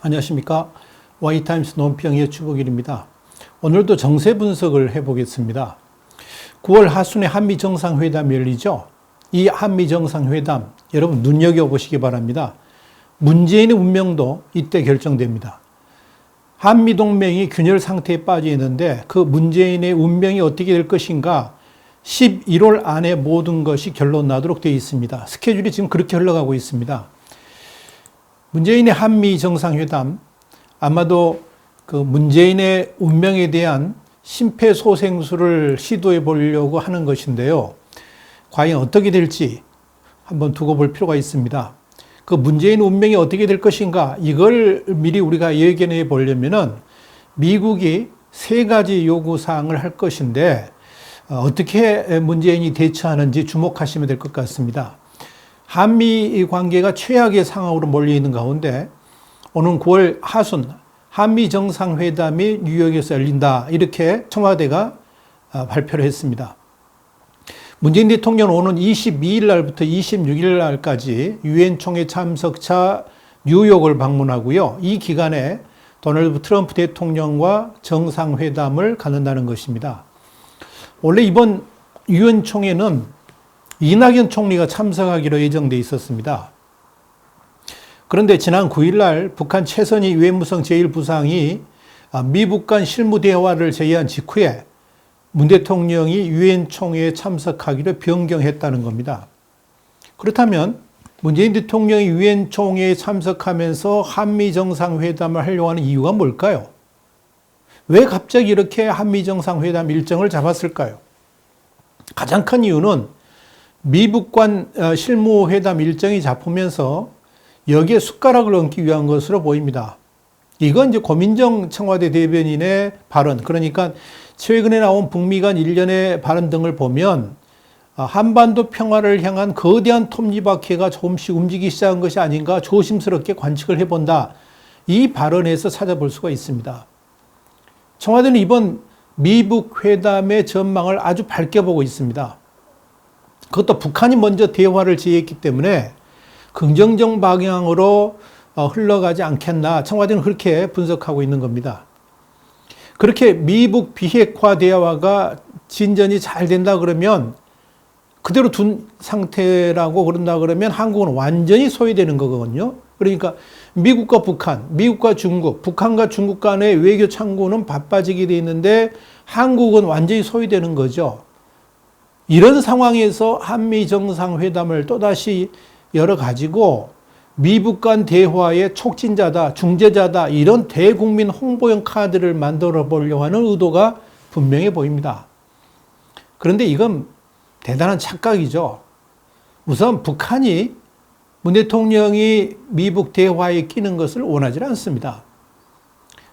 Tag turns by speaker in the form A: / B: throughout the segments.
A: 안녕하십니까. Y타임스 논평의 주복일입니다. 오늘도 정세 분석을 해보겠습니다. 9월 하순에 한미정상회담이 열리죠. 이 한미정상회담 여러분 눈여겨보시기 바랍니다. 문재인의 운명도 이때 결정됩니다. 한미동맹이 균열 상태에 빠져 있는데 그 문재인의 운명이 어떻게 될 것인가 11월 안에 모든 것이 결론 나도록 되어 있습니다. 스케줄이 지금 그렇게 흘러가고 있습니다. 문재인의 한미 정상회담 아마도 그 문재인의 운명에 대한 심폐소생술을 시도해 보려고 하는 것인데요. 과연 어떻게 될지 한번 두고 볼 필요가 있습니다. 그 문재인 운명이 어떻게 될 것인가 이걸 미리 우리가 예견해 보려면은 미국이 세 가지 요구사항을 할 것인데 어떻게 문재인이 대처하는지 주목하시면 될 것 같습니다. 한미 관계가 최악의 상황으로 몰려 있는 가운데 오는 9월 하순 한미 정상회담이 뉴욕에서 열린다 이렇게 청와대가 발표를 했습니다. 문재인 대통령은 오는 22일 날부터 26일 날까지 유엔 총회 참석차 뉴욕을 방문하고요. 이 기간에 도널드 트럼프 대통령과 정상회담을 갖는다는 것입니다. 원래 이번 유엔 총회는 이낙연 총리가 참석하기로 예정돼 있었습니다. 그런데 지난 9일 날 북한 최선희 유엔무성 제1부상이 미북 간 실무 대화를 제의한 직후에 문 대통령이 유엔 총회에 참석하기로 변경했다는 겁니다. 그렇다면 문재인 대통령이 유엔 총회에 참석하면서 한미 정상회담을 하려고 하는 이유가 뭘까요? 왜 갑자기 이렇게 한미 정상회담 일정을 잡았을까요? 가장 큰 이유는 미북 간 실무회담 일정이 잡히면서 여기에 숟가락을 얹기 위한 것으로 보입니다. 이건 이제 고민정 청와대 대변인의 발언, 그러니까 최근에 나온 북미 간 일련의 발언 등을 보면 한반도 평화를 향한 거대한 톱니바퀴가 조금씩 움직이기 시작한 것이 아닌가 조심스럽게 관측을 해본다. 이 발언에서 찾아볼 수가 있습니다. 청와대는 이번 미북 회담의 전망을 아주 밝게 보고 있습니다. 그것도 북한이 먼저 대화를 제의했기 때문에 긍정적 방향으로 흘러가지 않겠나 청와대는 그렇게 분석하고 있는 겁니다. 그렇게 미북 비핵화 대화가 진전이 잘 된다 그러면 그대로 둔 상태라고 그런다 그러면 한국은 완전히 소외되는 거거든요. 그러니까 미국과 북한, 미국과 중국, 북한과 중국 간의 외교 창구는 바빠지게 돼 있는데 한국은 완전히 소외되는 거죠. 이런 상황에서 한미 정상회담을 또다시 열어가지고 미북 간 대화의 촉진자다, 중재자다 이런 대국민 홍보용 카드를 만들어 보려고 하는 의도가 분명해 보입니다. 그런데 이건 대단한 착각이죠. 우선 북한이 문 대통령이 미북 대화에 끼는 것을 원하지 않습니다.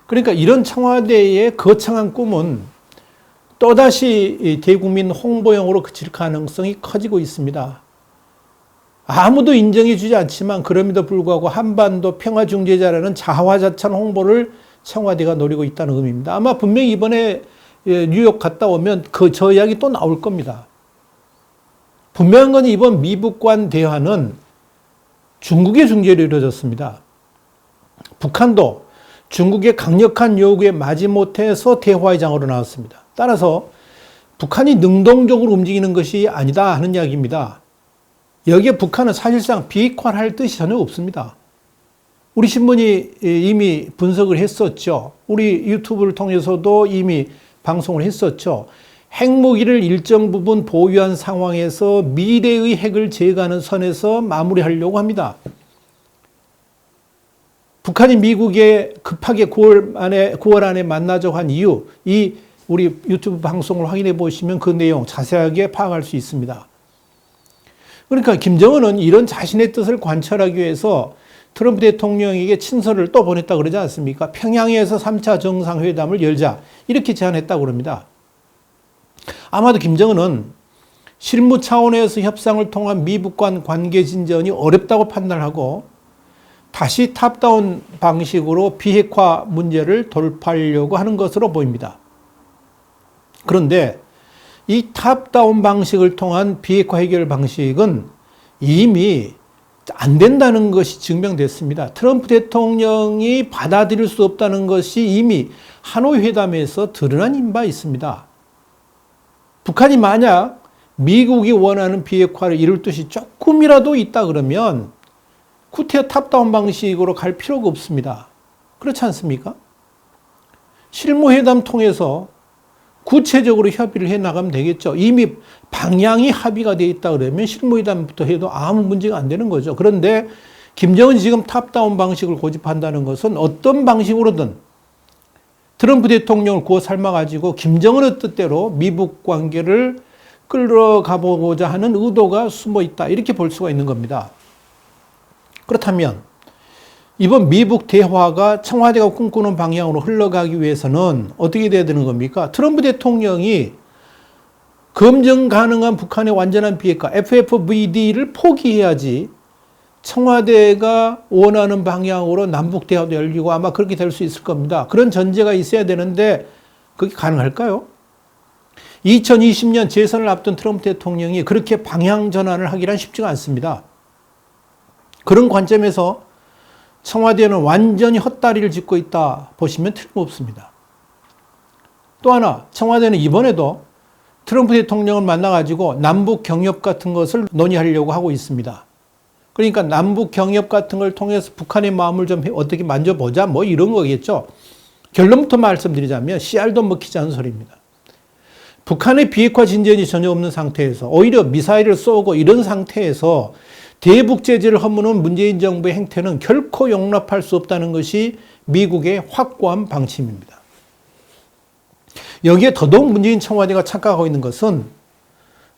A: 그러니까 이런 청와대의 거창한 꿈은 또다시 대국민 홍보용으로 그칠 가능성이 커지고 있습니다. 아무도 인정해 주지 않지만 그럼에도 불구하고 한반도 평화중재자라는 자화자찬 홍보를 청와대가 노리고 있다는 의미입니다. 아마 분명히 이번에 뉴욕 갔다 오면 저 이야기 또 나올 겁니다. 분명한 건 이번 미북 간 대화는 중국의 중재로 이루어졌습니다. 북한도 중국의 강력한 요구에 마지못해서 대화의 장으로 나왔습니다. 따라서 북한이 능동적으로 움직이는 것이 아니다 하는 이야기입니다. 여기에 북한은 사실상 비핵화를 할 뜻이 전혀 없습니다. 우리 신문이 이미 분석을 했었죠. 우리 유튜브를 통해서도 이미 방송을 했었죠. 핵무기를 일정 부분 보유한 상황에서 미래의 핵을 제거하는 선에서 마무리하려고 합니다. 북한이 미국에 급하게 9월 안에 만나자고 한 이유, 우리 유튜브 방송을 확인해 보시면 그 내용 자세하게 파악할 수 있습니다. 그러니까 김정은은 이런 자신의 뜻을 관철하기 위해서 트럼프 대통령에게 친서를 또 보냈다고 그러지 않습니까? 평양에서 3차 정상회담을 열자 이렇게 제안했다고 그럽니다. 아마도 김정은은 실무 차원에서 협상을 통한 미북 간 관계 진전이 어렵다고 판단하고 다시 탑다운 방식으로 비핵화 문제를 돌파하려고 하는 것으로 보입니다. 그런데 이 탑다운 방식을 통한 비핵화 해결 방식은 이미 안 된다는 것이 증명됐습니다. 트럼프 대통령이 받아들일 수 없다는 것이 이미 하노이 회담에서 드러난 바 있습니다. 북한이 만약 미국이 원하는 비핵화를 이룰 뜻이 조금이라도 있다 그러면 구태여 탑다운 방식으로 갈 필요가 없습니다. 그렇지 않습니까? 실무회담 통해서 구체적으로 협의를 해 나가면 되겠죠. 이미 방향이 합의가 되어 있다 그러면 실무회담부터 해도 아무 문제가 안 되는 거죠. 그런데 김정은이 지금 탑다운 방식을 고집한다는 것은 어떤 방식으로든 트럼프 대통령을 구워 삶아가지고 김정은의 뜻대로 미북 관계를 끌어가보고자 하는 의도가 숨어 있다. 이렇게 볼 수가 있는 겁니다. 그렇다면 이번 미북 대화가 청와대가 꿈꾸는 방향으로 흘러가기 위해서는 어떻게 돼야 되는 겁니까? 트럼프 대통령이 검증 가능한 북한의 완전한 비핵화, FFVD를 포기해야지 청와대가 원하는 방향으로 남북 대화도 열리고 아마 그렇게 될 수 있을 겁니다. 그런 전제가 있어야 되는데 그게 가능할까요? 2020년 재선을 앞둔 트럼프 대통령이 그렇게 방향 전환을 하기란 쉽지가 않습니다. 그런 관점에서 청와대는 완전히 헛다리를 짚고 있다 보시면 틀림없습니다. 또 하나, 청와대는 이번에도 트럼프 대통령을 만나가지고 남북 경협 같은 것을 논의하려고 하고 있습니다. 그러니까 남북 경협 같은 걸 통해서 북한의 마음을 좀 어떻게 만져보자 뭐 이런 거겠죠. 결론부터 말씀드리자면 씨알도 먹히지 않은 소리입니다. 북한의 비핵화 진전이 전혀 없는 상태에서 오히려 미사일을 쏘고 이런 상태에서 대북 제재를 허무는 문재인 정부의 행태는 결코 용납할 수 없다는 것이 미국의 확고한 방침입니다. 여기에 더더욱 문재인 청와대가 착각하고 있는 것은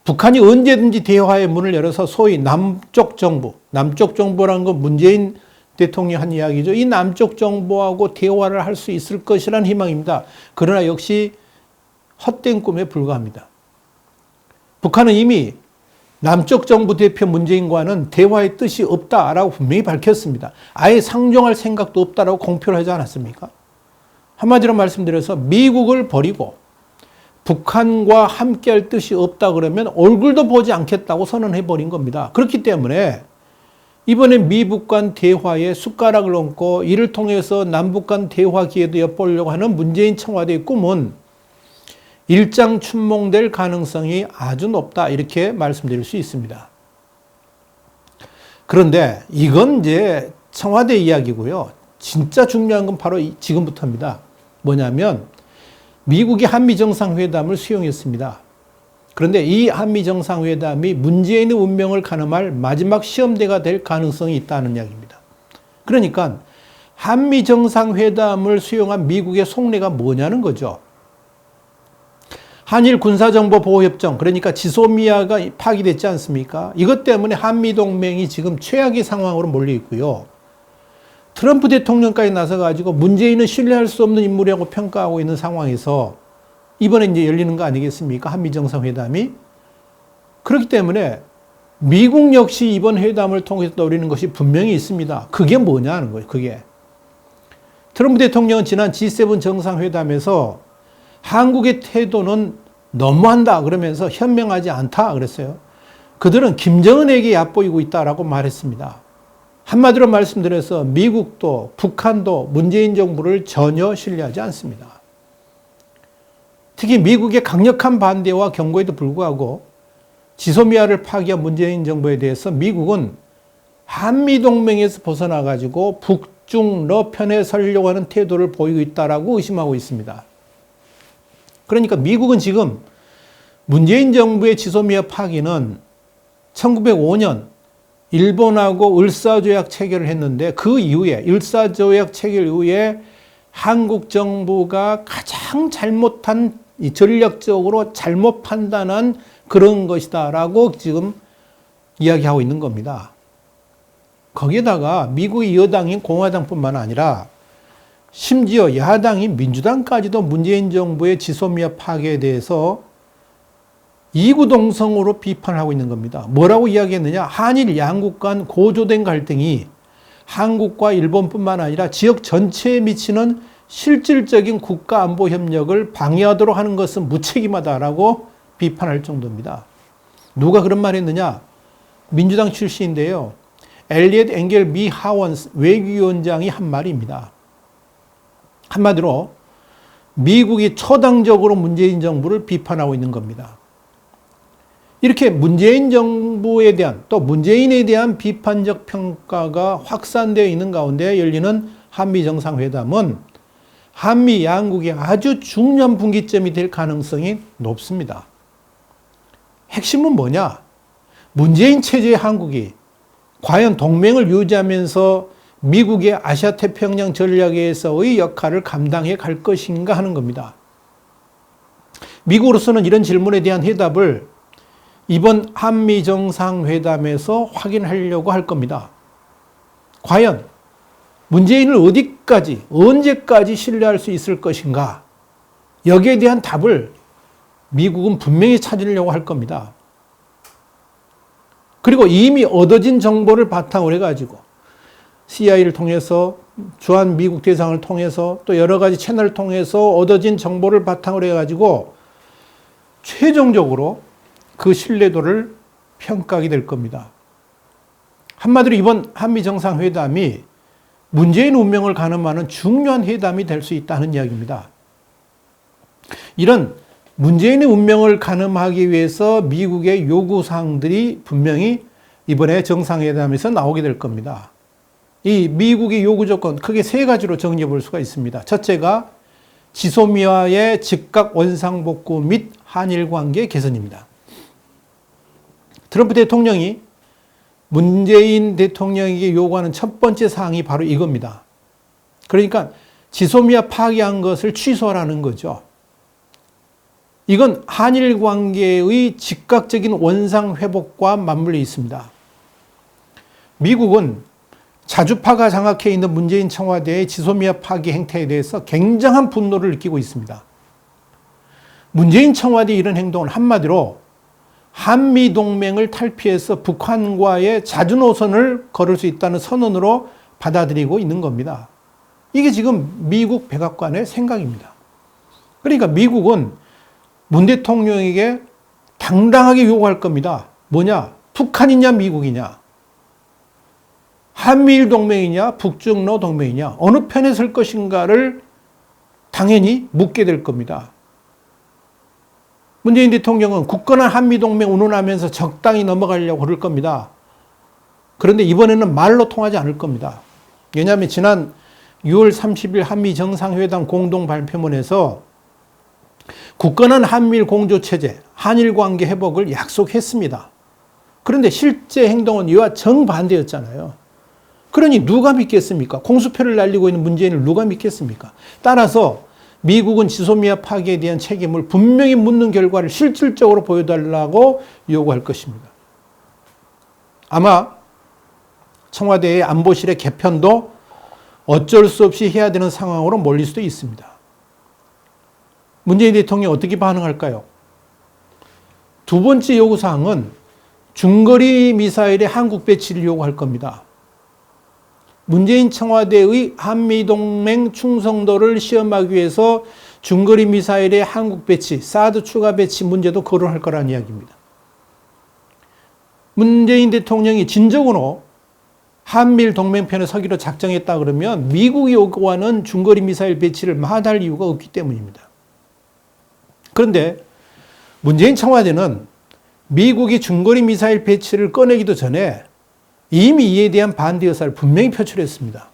A: 북한이 언제든지 대화의 문을 열어서 소위 남쪽 정부라는 건 문재인 대통령이 한 이야기죠. 이 남쪽 정부하고 대화를 할 수 있을 것이라는 희망입니다. 그러나 역시 헛된 꿈에 불과합니다. 북한은 이미 남쪽 정부 대표 문재인과는 대화의 뜻이 없다라고 분명히 밝혔습니다. 아예 상종할 생각도 없다라고 공표를 하지 않았습니까? 한마디로 말씀드려서 미국을 버리고 북한과 함께할 뜻이 없다 그러면 얼굴도 보지 않겠다고 선언해버린 겁니다. 그렇기 때문에 이번에 미북 간 대화에 숟가락을 얹고 이를 통해서 남북 간 대화 기회도 엿보려고 하는 문재인 청와대의 꿈은 일장춘몽될 가능성이 아주 높다 이렇게 말씀드릴 수 있습니다. 그런데 이건 이제 청와대 이야기고요. 진짜 중요한 건 바로 지금부터입니다. 뭐냐면 미국이 한미정상회담을 수용했습니다. 그런데 이 한미정상회담이 문재인의 운명을 가늠할 마지막 시험대가 될 가능성이 있다는 이야기입니다. 그러니까 한미정상회담을 수용한 미국의 속내가 뭐냐는 거죠. 한일 군사정보보호협정, 그러니까 지소미아가 파기됐지 않습니까? 이것 때문에 한미동맹이 지금 최악의 상황으로 몰려 있고요. 트럼프 대통령까지 나서가지고 문재인은 신뢰할 수 없는 인물이라고 평가하고 있는 상황에서 이번에 이제 열리는 거 아니겠습니까? 한미정상회담이. 그렇기 때문에 미국 역시 이번 회담을 통해서 노리는 것이 분명히 있습니다. 그게 뭐냐는 거예요, 그게. 트럼프 대통령은 지난 G7 정상회담에서 한국의 태도는 너무한다 그러면서 현명하지 않다 그랬어요. 그들은 김정은에게 얕보이고 있다라고 말했습니다. 한마디로 말씀드려서 미국도 북한도 문재인 정부를 전혀 신뢰하지 않습니다. 특히 미국의 강력한 반대와 경고에도 불구하고 지소미아를 파기한 문재인 정부에 대해서 미국은 한미동맹에서 벗어나가지고 북중러 편에 서려고 하는 태도를 보이고 있다라고 의심하고 있습니다. 그러니까 미국은 지금 문재인 정부의 지소미아 파기는 1905년 일본하고 을사조약 체결을 했는데 그 이후에 을사조약 체결 이후에 한국 정부가 가장 잘못한 전략적으로 잘못 판단한 그런 것이다라고 지금 이야기하고 있는 겁니다. 거기에다가 미국의 여당인 공화당뿐만 아니라 심지어 야당인 민주당까지도 문재인 정부의 지소미아 파괴에 대해서 이구동성으로 비판을 하고 있는 겁니다. 뭐라고 이야기했느냐? 한일 양국 간 고조된 갈등이 한국과 일본뿐만 아니라 지역 전체에 미치는 실질적인 국가 안보 협력을 방해하도록 하는 것은 무책임하다라고 비판할 정도입니다. 누가 그런 말 했느냐? 민주당 출신인데요. 엘리엇 앵겔 미 하원 외교위원장이 한 말입니다. 한마디로 미국이 초당적으로 문재인 정부를 비판하고 있는 겁니다. 이렇게 문재인 정부에 대한 또 문재인에 대한 비판적 평가가 확산되어 있는 가운데 열리는 한미 정상회담은 한미 양국의 아주 중요한 분기점이 될 가능성이 높습니다. 핵심은 뭐냐? 문재인 체제의 한국이 과연 동맹을 유지하면서 미국의 아시아 태평양 전략에서의 역할을 감당해 갈 것인가 하는 겁니다. 미국으로서는 이런 질문에 대한 해답을 이번 한미 정상회담에서 확인하려고 할 겁니다. 과연 문재인을 어디까지, 언제까지 신뢰할 수 있을 것인가? 여기에 대한 답을 미국은 분명히 찾으려고 할 겁니다. 그리고 이미 얻어진 정보를 바탕으로 해가지고 CIA를 통해서 주한 미국 대상을 통해서 또 여러 가지 채널을 통해서 얻어진 정보를 바탕으로 해가지고 최종적으로 그 신뢰도를 평가하게 될 겁니다. 한마디로 이번 한미 정상회담이 문재인 운명을 가늠하는 중요한 회담이 될 수 있다는 이야기입니다. 이런 문재인의 운명을 가늠하기 위해서 미국의 요구사항들이 분명히 이번에 정상회담에서 나오게 될 겁니다. 이 미국의 요구 조건 크게 세 가지로 정리해 볼 수가 있습니다. 첫째가 지소미아의 즉각 원상복구 및 한일 관계 개선입니다. 트럼프 대통령이 문재인 대통령에게 요구하는 첫 번째 사항이 바로 이겁니다. 그러니까 지소미아 파기한 것을 취소하라는 거죠. 이건 한일 관계의 즉각적인 원상 회복과 맞물려 있습니다. 미국은 자주파가 장악해 있는 문재인 청와대의 지소미아 파기 행태에 대해서 굉장한 분노를 느끼고 있습니다. 문재인 청와대의 이런 행동은 한마디로 한미 동맹을 탈피해서 북한과의 자주노선을 걸을 수 있다는 선언으로 받아들이고 있는 겁니다. 이게 지금 미국 백악관의 생각입니다. 그러니까 미국은 문 대통령에게 당당하게 요구할 겁니다. 뭐냐? 북한이냐 미국이냐? 한미일 동맹이냐 북중러 동맹이냐? 어느 편에 설 것인가를 당연히 묻게 될 겁니다. 문재인 대통령은 굳건한 한미동맹 운운하면서 적당히 넘어가려고 그럴 겁니다. 그런데 이번에는 말로 통하지 않을 겁니다. 왜냐하면 지난 6월 30일 한미 정상회담 공동 발표문에서 굳건한 한미일 공조체제, 한일 관계 회복을 약속했습니다. 그런데 실제 행동은 이와 정반대였잖아요. 그러니 누가 믿겠습니까? 공수표를 날리고 있는 문재인을 누가 믿겠습니까? 따라서 미국은 지소미아 파기에 대한 책임을 분명히 묻는 결과를 실질적으로 보여달라고 요구할 것입니다. 아마 청와대의 안보실의 개편도 어쩔 수 없이 해야 되는 상황으로 몰릴 수도 있습니다. 문재인 대통령이 어떻게 반응할까요? 두 번째 요구사항은 중거리 미사일의 한국 배치를 요구할 겁니다. 문재인 청와대의 한미동맹 충성도를 시험하기 위해서 중거리 미사일의 한국 배치, 사드 추가 배치 문제도 거론할 거라는 이야기입니다. 문재인 대통령이 진정으로 한미일 동맹편에 서기로 작정했다 그러면 미국이 요구하는 중거리 미사일 배치를 마다할 이유가 없기 때문입니다. 그런데 문재인 청와대는 미국이 중거리 미사일 배치를 꺼내기도 전에 이미 이에 대한 반대 의사를 분명히 표출했습니다.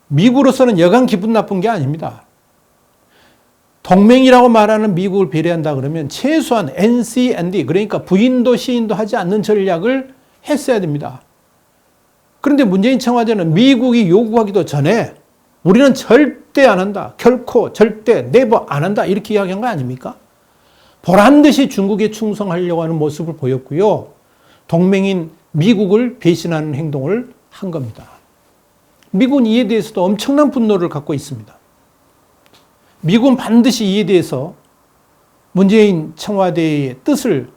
A: 미국으로서는 여간 기분 나쁜 게 아닙니다. 동맹이라고 말하는 미국을 배려한다 그러면 최소한 NCND, 그러니까 부인도 시인도 하지 않는 전략을 했어야 됩니다. 그런데 문재인 청와대는 미국이 요구하기도 전에 우리는 절대 안 한다. 결코 절대 네버 안 한다. 이렇게 이야기한 거 아닙니까? 보란듯이 중국에 충성하려고 하는 모습을 보였고요. 동맹인 미국을 배신하는 행동을 한 겁니다. 미국은 이에 대해서도 엄청난 분노를 갖고 있습니다. 미국은 반드시 이에 대해서 문재인 청와대의 뜻을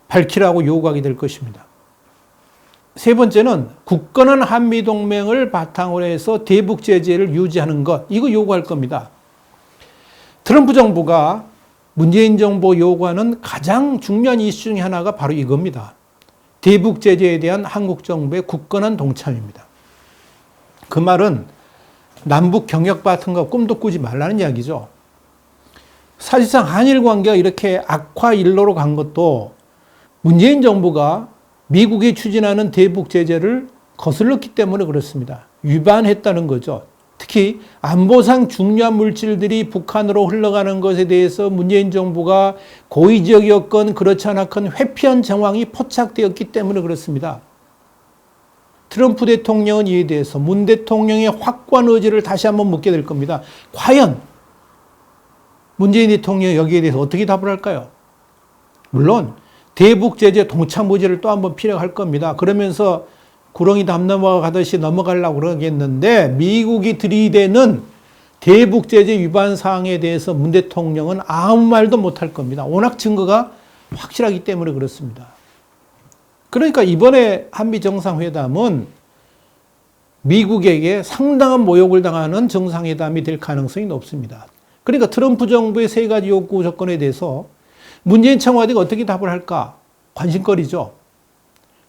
A: 밝히라고 요구하게 될 것입니다. 세 번째는 굳건한 한미동맹을 바탕으로 해서 대북 제재를 유지하는 것, 이거 요구할 겁니다. 트럼프 정부가 문재인 정부 요구하는 가장 중요한 이슈 중에 하나가 바로 이겁니다. 대북 제재에 대한 한국 정부의 굳건한 동참입니다. 그 말은 남북 경협 같은 거 꿈도 꾸지 말라는 이야기죠. 사실상 한일 관계가 이렇게 악화 일로로 간 것도 문재인 정부가 미국이 추진하는 대북 제재를 거슬렀기 때문에 그렇습니다. 위반했다는 거죠. 특히 안보상 중요한 물질들이 북한으로 흘러가는 것에 대해서 문재인 정부가 고의적이었건 그렇지 않았건 회피한 정황이 포착되었기 때문에 그렇습니다. 트럼프 대통령은 이에 대해서 문 대통령의 확고한 의지를 다시 한번 묻게 될 겁니다. 과연 문재인 대통령이 여기에 대해서 어떻게 답을 할까요? 물론 대북 제재 동참 의지를 또 한번 필요할 겁니다. 그러면서 구렁이 담 넘어가듯이 넘어가려고 그러겠는데 미국이 들이대는 대북 제재 위반 사항에 대해서 문 대통령은 아무 말도 못할 겁니다. 워낙 증거가 확실하기 때문에 그렇습니다. 그러니까 이번에 한미 정상회담은 미국에게 상당한 모욕을 당하는 정상회담이 될 가능성이 높습니다. 그러니까 트럼프 정부의 세 가지 요구 조건에 대해서 문재인 청와대가 어떻게 답을 할까 관심거리죠.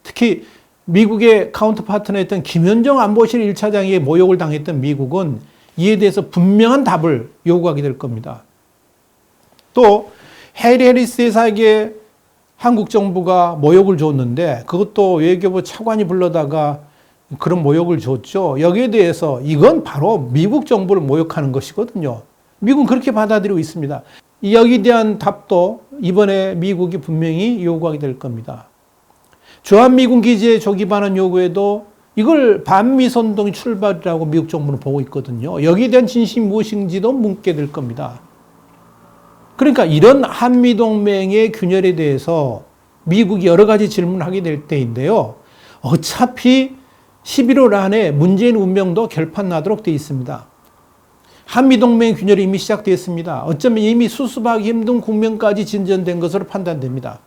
A: 특히 미국의 카운터 파트너였던 김현정 안보실 1차장에게 모욕을 당했던 미국은 이에 대해서 분명한 답을 요구하게 될 겁니다. 또 해리 해리스 대사에게 한국 정부가 모욕을 줬는데 그것도 외교부 차관이 불러다가 그런 모욕을 줬죠. 여기에 대해서 이건 바로 미국 정부를 모욕하는 것이거든요. 미국은 그렇게 받아들이고 있습니다. 여기에 대한 답도 이번에 미국이 분명히 요구하게 될 겁니다. 주한미군 기지의 조기 반환 요구에도 이걸 반미 선동의 출발이라고 미국 정부는 보고 있거든요. 여기에 대한 진심이 무엇인지도 묻게 될 겁니다. 그러니까 이런 한미동맹의 균열에 대해서 미국이 여러 가지 질문을 하게 될 때인데요. 어차피 11월 안에 문재인 운명도 결판나도록 되어 있습니다. 한미동맹 균열이 이미 시작되었습니다. 어쩌면 이미 수습하기 힘든 국면까지 진전된 것으로 판단됩니다.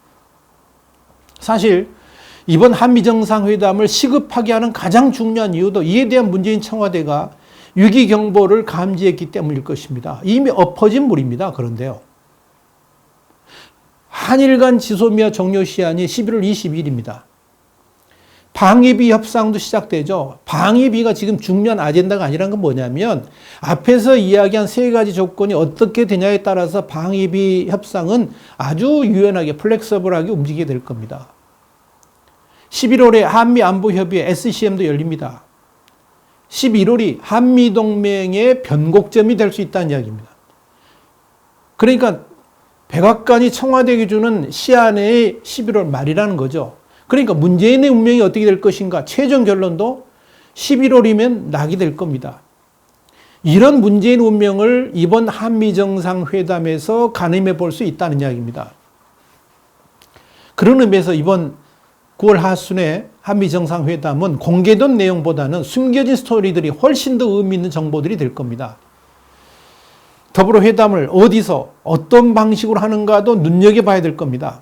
A: 사실 이번 한미정상회담을 시급하게 하는 가장 중요한 이유도 이에 대한 문재인 청와대가 위기경보를 감지했기 때문일 것입니다. 이미 엎어진 물입니다. 그런데요. 한일 간 지소미아 종료 시한이 11월 22일입니다. 방위비 협상도 시작되죠. 방위비가 지금 중요한 아젠다가 아니란 건 뭐냐면 앞에서 이야기한 세 가지 조건이 어떻게 되냐에 따라서 방위비 협상은 아주 유연하게 플렉서블하게 움직이게 될 겁니다. 11월에 한미안보협의회 SCM도 열립니다. 11월이 한미동맹의 변곡점이 될 수 있다는 이야기입니다. 그러니까 백악관이 청와대에게 주는 시한의 11월 말이라는 거죠. 그러니까 문재인의 운명이 어떻게 될 것인가 최종 결론도 11월이면 나게 될 겁니다. 이런 문재인 운명을 이번 한미정상회담에서 가늠해 볼 수 있다는 이야기입니다. 그런 의미에서 이번 9월 하순에 한미정상회담은 공개된 내용보다는 숨겨진 스토리들이 훨씬 더 의미 있는 정보들이 될 겁니다. 더불어 회담을 어디서 어떤 방식으로 하는가도 눈여겨봐야 될 겁니다.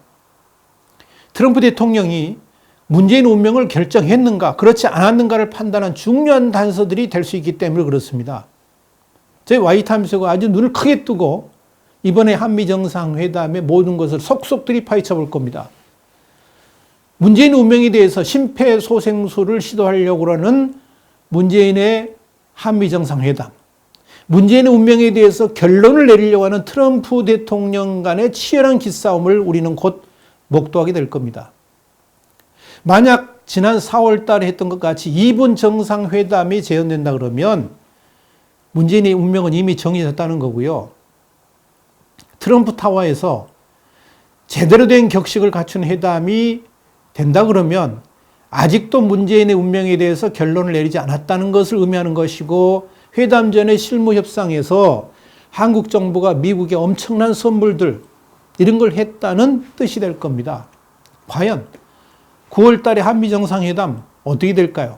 A: 트럼프 대통령이 문재인 운명을 결정했는가 그렇지 않았는가를 판단한 중요한 단서들이 될 수 있기 때문에 그렇습니다. 저희 와이타임스가 아주 눈을 크게 뜨고 이번에 한미정상회담의 모든 것을 속속들이 파헤쳐 볼 겁니다. 문재인 운명에 대해서 심폐소생술을 시도하려고 하는 문재인의 한미정상회담, 문재인의 운명에 대해서 결론을 내리려고 하는 트럼프 대통령 간의 치열한 기싸움을 우리는 곧 목도하게 될 겁니다. 만약 지난 4월 달에 했던 것 같이 2분 정상회담이 재현된다 그러면 문재인의 운명은 이미 정해졌다는 거고요. 트럼프 타워에서 제대로 된 격식을 갖춘 회담이 된다 그러면 아직도 문재인의 운명에 대해서 결론을 내리지 않았다는 것을 의미하는 것이고 회담 전의 실무 협상에서 한국 정부가 미국에 엄청난 선물들 이런 걸 했다는 뜻이 될 겁니다. 과연 9월 달에 한미 정상회담 어떻게 될까요?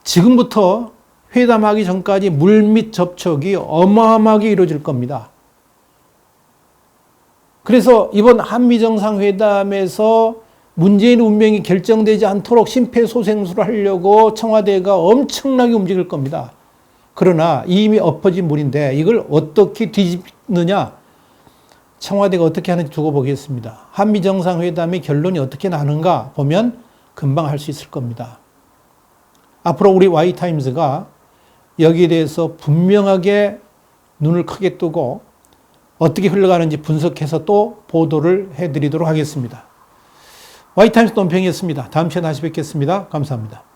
A: 지금부터 회담하기 전까지 물밑 접촉이 어마어마하게 이루어질 겁니다. 그래서 이번 한미 정상회담에서 문재인 운명이 결정되지 않도록 심폐소생술을 하려고 청와대가 엄청나게 움직일 겁니다. 그러나 이미 엎어진 물인데 이걸 어떻게 뒤집느냐? 청와대가 어떻게 하는지 두고 보겠습니다. 한미 정상회담의 결론이 어떻게 나는가 보면 금방 할 수 있을 겁니다. 앞으로 우리 Y타임즈가 여기에 대해서 분명하게 눈을 크게 뜨고 어떻게 흘러가는지 분석해서 또 보도를 해드리도록 하겠습니다. Y타임즈 논평이었습니다. 다음 시간에 다시 뵙겠습니다. 감사합니다.